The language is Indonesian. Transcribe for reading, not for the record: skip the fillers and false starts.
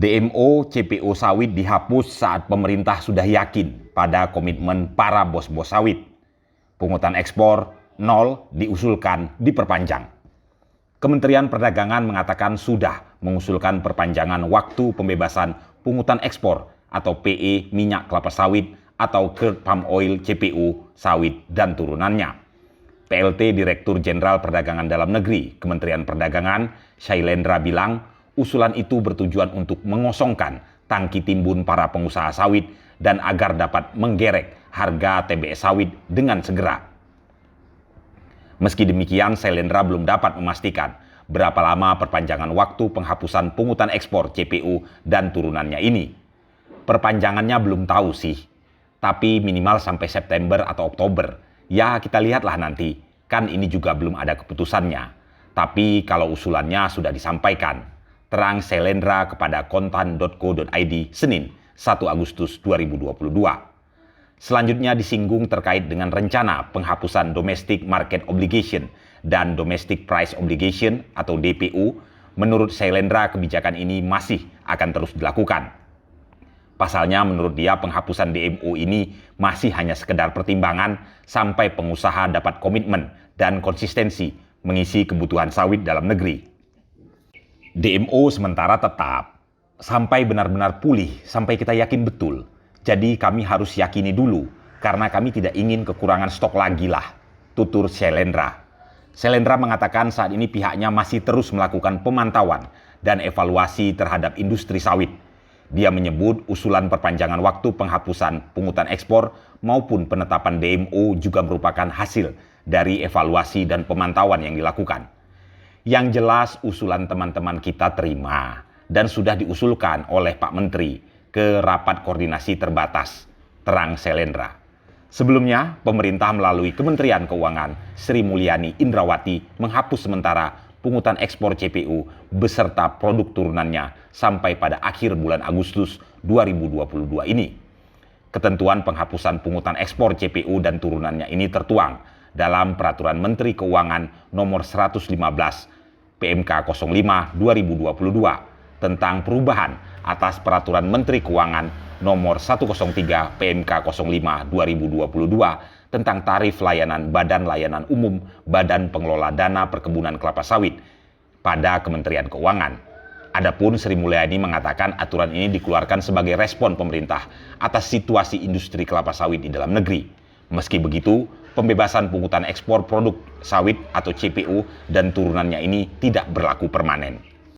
DMO CPO sawit dihapus saat pemerintah sudah yakin pada komitmen para bos-bos sawit. Pungutan ekspor 0 diusulkan diperpanjang. Kementerian Perdagangan mengatakan sudah mengusulkan perpanjangan waktu pembebasan pungutan ekspor atau PE minyak kelapa sawit atau crude palm oil CPO sawit dan turunannya. PLT Direktur Jenderal Perdagangan Dalam Negeri Kementerian Perdagangan Shailendra bilang usulan itu bertujuan untuk mengosongkan tangki timbun para pengusaha sawit dan agar dapat menggerek harga TBS sawit dengan segera. Meski demikian, Shailendra belum dapat memastikan berapa lama perpanjangan waktu penghapusan pungutan ekspor CPO dan turunannya ini. Perpanjangannya belum tahu sih, tapi minimal sampai September atau Oktober. Ya kita lihatlah nanti, kan ini juga belum ada keputusannya. Tapi kalau usulannya sudah disampaikan, terang Shailendra kepada kontan.co.id Senin 1 Agustus 2022. Selanjutnya disinggung terkait dengan rencana penghapusan Domestic Market Obligation dan Domestic Price Obligation atau DPO. Menurut Shailendra kebijakan ini masih akan terus dilakukan. Pasalnya menurut dia penghapusan DMO ini masih hanya sekedar pertimbangan sampai pengusaha dapat komitmen dan konsistensi mengisi kebutuhan sawit dalam negeri. DMO sementara tetap sampai benar-benar pulih, sampai kita yakin betul. Jadi kami harus yakini dulu karena kami tidak ingin kekurangan stok lagi lah, tutur Shailendra. Shailendra mengatakan saat ini pihaknya masih terus melakukan pemantauan dan evaluasi terhadap industri sawit. Dia menyebut usulan perpanjangan waktu penghapusan pungutan ekspor maupun penetapan DMO juga merupakan hasil dari evaluasi dan pemantauan yang dilakukan. Yang jelas usulan teman-teman kita terima dan sudah diusulkan oleh Pak Menteri ke rapat koordinasi terbatas, terang Shailendra. Sebelumnya, pemerintah melalui Kementerian Keuangan Sri Mulyani Indrawati menghapus sementara pungutan ekspor CPO beserta produk turunannya sampai pada akhir bulan Agustus 2022 ini. Ketentuan penghapusan pungutan ekspor CPO dan turunannya ini tertuang dalam Peraturan Menteri Keuangan Nomor 115 PMK 05 2022 tentang perubahan atas Peraturan Menteri Keuangan Nomor 103 PMK 05 2022 tentang tarif layanan Badan Layanan Umum Badan Pengelola Dana Perkebunan Kelapa Sawit pada Kementerian Keuangan. Adapun Sri Mulyani mengatakan aturan ini dikeluarkan sebagai respon pemerintah atas situasi industri kelapa sawit di dalam negeri. Meski begitu, pembebasan pungutan ekspor produk sawit atau CPO dan turunannya ini tidak berlaku permanen.